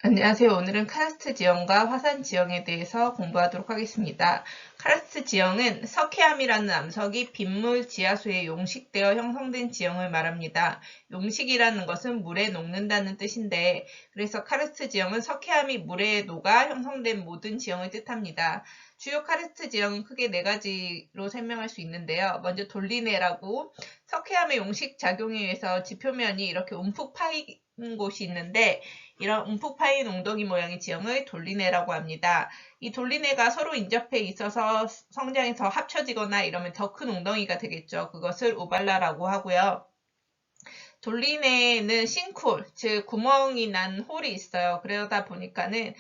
안녕하세요. 오늘은 카르스트 지형과 화산 지형에 대해서 공부하도록 하겠습니다. 카르스트 지형은 석회암이라는 암석이 빗물 지하수에 용식되어 형성된 지형을 말합니다. 용식이라는 것은 물에 녹는다는 뜻인데, 그래서 카르스트 지형은 석회암이 물에 녹아 형성된 모든 지형을 뜻합니다. 주요 카르스트 지형은 크게 네 가지로 설명할 수 있는데요. 먼저 돌리네라고 석회암의 용식 작용에 의해서 지표면이 이렇게 움푹 파인 곳이 있는데, 이런 움푹 파인 웅덩이 모양의 지형을 돌리네라고 합니다. 이 돌리네가 서로 인접해 있어서 성장해서 합쳐지거나 이러면 더 큰 웅덩이가 되겠죠. 그것을 우발라라고 하고요. 돌리네는 싱크홀, 즉 구멍이 난 홀이 있어요. 그러다 보니까는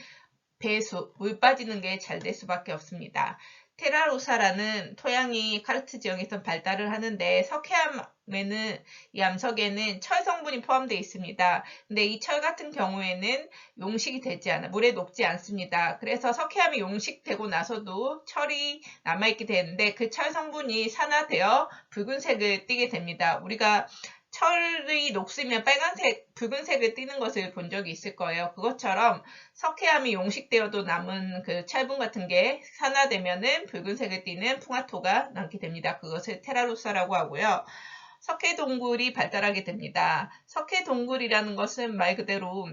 배수, 물 빠지는 게 잘 될 수밖에 없습니다. 테라로사라는 토양이 카르스트 지형에서 발달을 하는데 석회암에는 이 암석에는 철 성분이 포함되어 있습니다. 근데 이 철 같은 경우에는 용식이 되지 않아 물에 녹지 않습니다. 그래서 석회암이 용식되고 나서도 철이 남아있게 되는데 그 철 성분이 산화되어 붉은색을 띠게 됩니다. 우리가 철이 녹슬면 빨간색, 붉은색을 띠는 것을 본 적이 있을 거예요. 그것처럼 석회암이 용식되어도 남은 그 철분 같은 게 산화되면은 붉은색을 띠는 풍화토가 남게 됩니다. 그것을 테라로사라고 하고요. 석회동굴이 발달하게 됩니다. 석회동굴이라는 것은 말 그대로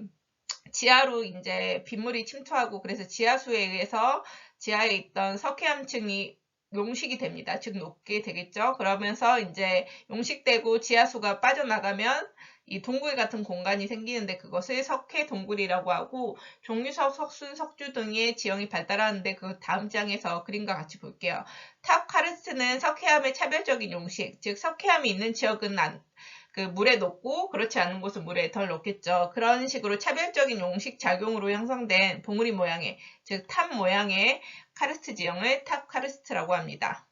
지하로 이제 빗물이 침투하고 그래서 지하수에 의해서 지하에 있던 석회암층이 용식이 됩니다. 즉 녹게 되겠죠. 그러면서 이제 용식되고 지하수가 빠져나가면 이 동굴 같은 공간이 생기는데 그것을 석회 동굴이라고 하고 종류석, 석순, 석주 등의 지형이 발달하는데 그 다음 장에서 그림과 같이 볼게요. 탑 카르스트는 석회암의 차별적인 용식, 즉 석회암이 있는 지역은 그 물에 녹고 그렇지 않은 곳은 물에 덜 녹겠죠. 그런 식으로 차별적인 용식 작용으로 형성된 봉우리 모양의, 즉 탑 모양의 카르스트 지형을 탑 카르스트라고 합니다.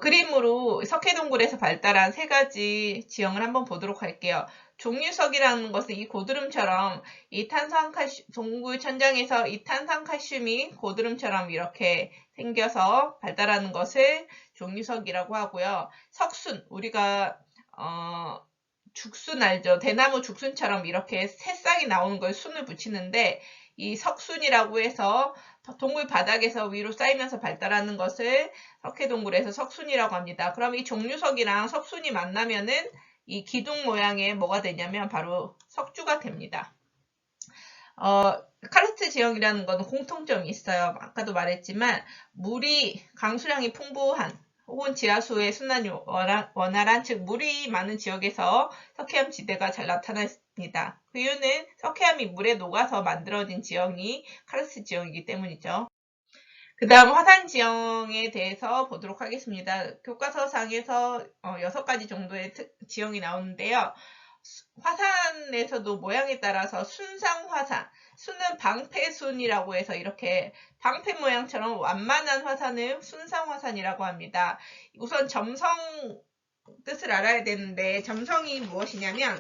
그림으로 석회동굴에서 발달한 세 가지 지형을 한번 보도록 할게요. 종유석이라는 것은 이 고드름처럼 이 동굴 천장에서 이 탄산칼슘이 고드름처럼 이렇게 생겨서 발달하는 것을 종유석이라고 하고요. 석순, 우리가 죽순 알죠? 대나무 죽순처럼 이렇게 새싹이 나오는 걸 순을 붙이는데 이 석순이라고 해서 동굴 바닥에서 위로 쌓이면서 발달하는 것을 석회동굴에서 석순이라고 합니다. 그럼 이 종류석이랑 석순이 만나면은 이 기둥 모양의 뭐가 되냐면 바로 석주가 됩니다. 카르스트 지형이라는 것은 공통점이 있어요. 아까도 말했지만 물이 강수량이 풍부한 혹은 지하수의 순환이 원활한 즉 물이 많은 지역에서 석회암 지대가 잘 나타났습니다. 그 이유는 석회암이 물에 녹아서 만들어진 지형이 카르스트 지형이기 때문이죠. 그 다음 화산 지형에 대해서 보도록 하겠습니다. 교과서상에서 6가지 정도의 지형이 나오는데요. 화산에서도 모양에 따라서 순상화산, 순은 방패순이라고 해서 이렇게 방패 모양처럼 완만한 화산을 순상화산이라고 합니다. 우선 점성 뜻을 알아야 되는데 점성이 무엇이냐면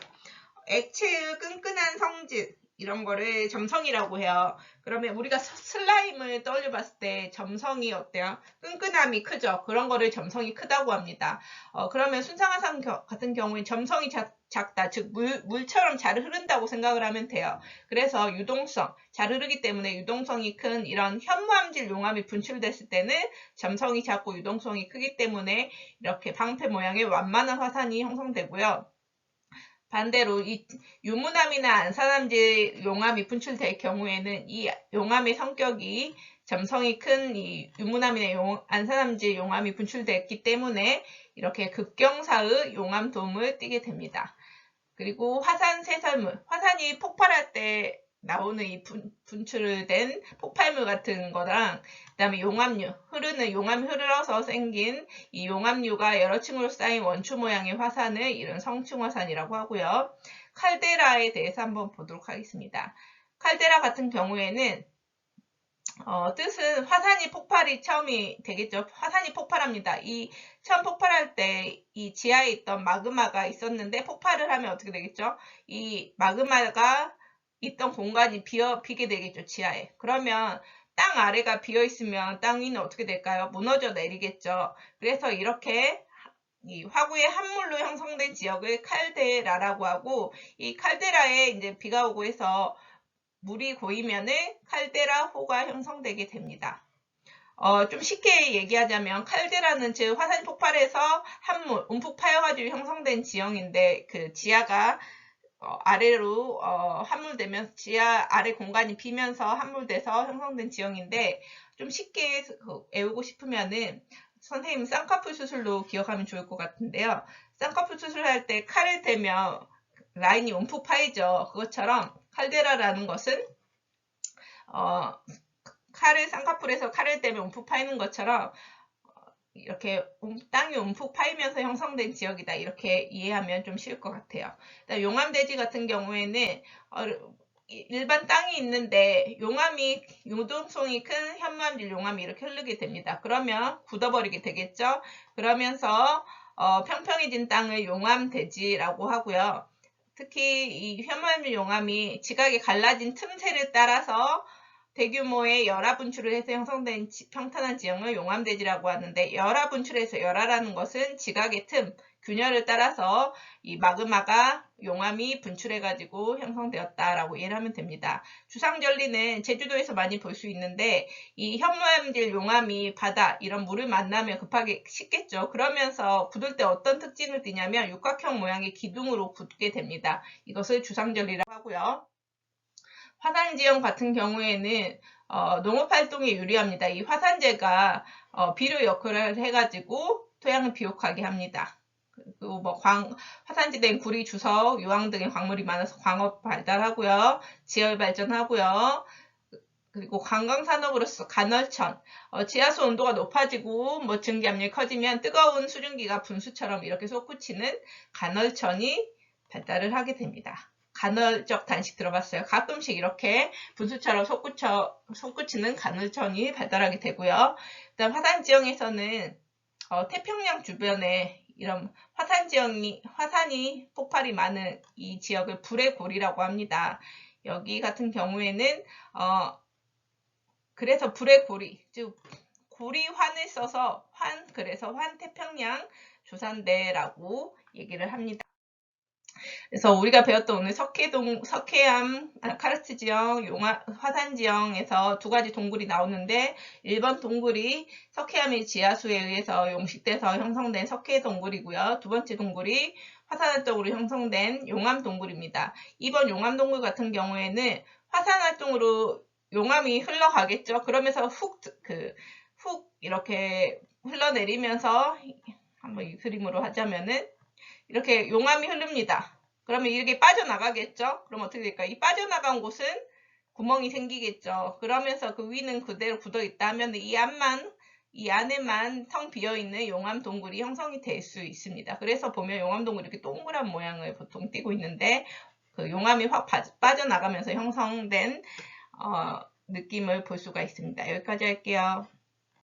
액체의 끈끈한 성질 이런 거를 점성이라고 해요. 그러면 우리가 슬라임을 떠올려 봤을 때 점성이 어때요? 끈끈함이 크죠. 그런 거를 점성이 크다고 합니다. 그러면 순상화산 같은 경우에 점성이 작다. 즉 물처럼 잘 흐른다고 생각을 하면 돼요. 그래서 유동성, 잘 흐르기 때문에 유동성이 큰 이런 현무암질 용암이 분출됐을 때는 점성이 작고 유동성이 크기 때문에 이렇게 방패 모양의 완만한 화산이 형성되고요. 반대로 이 유무암이나 안산암질 용암이 분출될 경우에는 이 용암의 성격이 점성이 큰 이 유무암이나 안산암질 용암이 분출됐기 때문에 이렇게 극경사의 용암돔을 띠게 됩니다. 그리고 화산 세설물, 화산이 폭발할 때 나오는 이 분출된 폭발물 같은 거랑 그다음에 용암류, 흐르는 용암이 흐르러서 생긴 이 용암류가 여러 층으로 쌓인 원추 모양의 화산을 이런 성층화산이라고 하고요. 칼데라에 대해서 한번 보도록 하겠습니다. 칼데라 같은 경우에는 뜻은 화산이 폭발이 처음이 되겠죠. 화산이 폭발합니다. 이 처음 폭발할 때 이 지하에 있던 마그마가 있었는데 폭발을 하면 어떻게 되겠죠? 이 마그마가 있던 공간이 비게 되겠죠. 지하에. 그러면 땅 아래가 비어 있으면 땅 위는 어떻게 될까요? 무너져 내리겠죠. 그래서 이렇게 이 화구의 함물로 형성된 지역을 칼데라라고 하고, 이 칼데라에 이제 비가 오고 해서 물이 고이면은 칼데라호가 형성되게 됩니다. 좀 쉽게 얘기하자면 칼데라는 즉 화산이 폭발해서 함물, 움푹 파여가지고 형성된 지형인데 그 지하가 아래로 함몰되면서 지하 아래 공간이 비면서 함몰돼서 형성된 지형인데 좀 쉽게 외우고 싶으면은 선생님 쌍꺼풀 수술로 기억하면 좋을 것 같은데요. 쌍꺼풀 수술할 때 칼을 대면 라인이 움푹 파이죠. 그것처럼 칼데라라는 것은 쌍꺼풀에서 칼을 대면 움푹 파이는 것처럼 이렇게 땅이 움푹 파이면서 형성된 지역이다. 이렇게 이해하면 좀 쉬울 것 같아요. 용암대지 같은 경우에는 일반 땅이 있는데 용암이 유동성이 큰 현무암질 용암이 이렇게 흐르게 됩니다. 그러면 굳어버리게 되겠죠. 그러면서 평평해진 땅을 용암대지라고 하고요. 특히 이 현무암질 용암이 지각에 갈라진 틈새를 따라서 대규모의 열화 분출을 해서 형성된 평탄한 지형을 용암대지라고 하는데, 열화 분출에서 열화라는 것은 지각의 틈, 균열을 따라서 이 마그마가 용암이 분출해가지고 형성되었다라고 이해를 하면 됩니다. 주상절리는 제주도에서 많이 볼 수 있는데 이 현무암질 용암이 바다 이런 물을 만나면 급하게 식겠죠. 그러면서 굳을 때 어떤 특징을 띠냐면 육각형 모양의 기둥으로 굳게 됩니다. 이것을 주상절리라고 하고요. 화산지형 같은 경우에는 농업활동에 유리합니다. 이 화산재가 비료 역할을 해가지고 토양을 비옥하게 합니다. 그리고 화산지대는 구리, 주석, 유황 등의 광물이 많아서 광업 발달하고요. 지열 발전하고요. 그리고 관광산업으로서 간헐천, 지하수 온도가 높아지고 증기압력이 커지면 뜨거운 수증기가 분수처럼 이렇게 솟구치는 간헐천이 발달을 하게 됩니다. 간헐적 단식 들어봤어요. 가끔씩 이렇게 분수처럼 솟구치는 간헐천이 발달하게 되고요. 그다음 화산지형에서는 태평양 주변에 이런 화산이 폭발이 많은 이 지역을 불의 고리라고 합니다. 여기 같은 경우에는 그래서 불의 고리, 즉 고리환을 써서 그래서 환태평양 조산대라고 얘기를 합니다. 그래서 우리가 배웠던 오늘 석회암, 카르스트 지형, 화산 지형에서 두 가지 동굴이 나오는데 1번 동굴이 석회암의 지하수에 의해서 용식돼서 형성된 석회 동굴이고요. 두 번째 동굴이 화산활동으로 형성된 용암 동굴입니다. 2번 용암 동굴 같은 경우에는 화산활동으로 용암이 흘러가겠죠. 그러면서 훅 이렇게 흘러내리면서 한번 이 그림으로 하자면은 이렇게 용암이 흐릅니다. 그러면 이렇게 빠져나가겠죠? 그럼 어떻게 될까요? 이 빠져나간 곳은 구멍이 생기겠죠. 그러면서 그 위는 그대로 굳어 있다 하면 이 안에만 텅 비어있는 용암 동굴이 형성이 될 수 있습니다. 그래서 보면 용암 동굴이 이렇게 동그란 모양을 보통 띠고 있는데 그 용암이 확 빠져나가면서 형성된 느낌을 볼 수가 있습니다. 여기까지 할게요.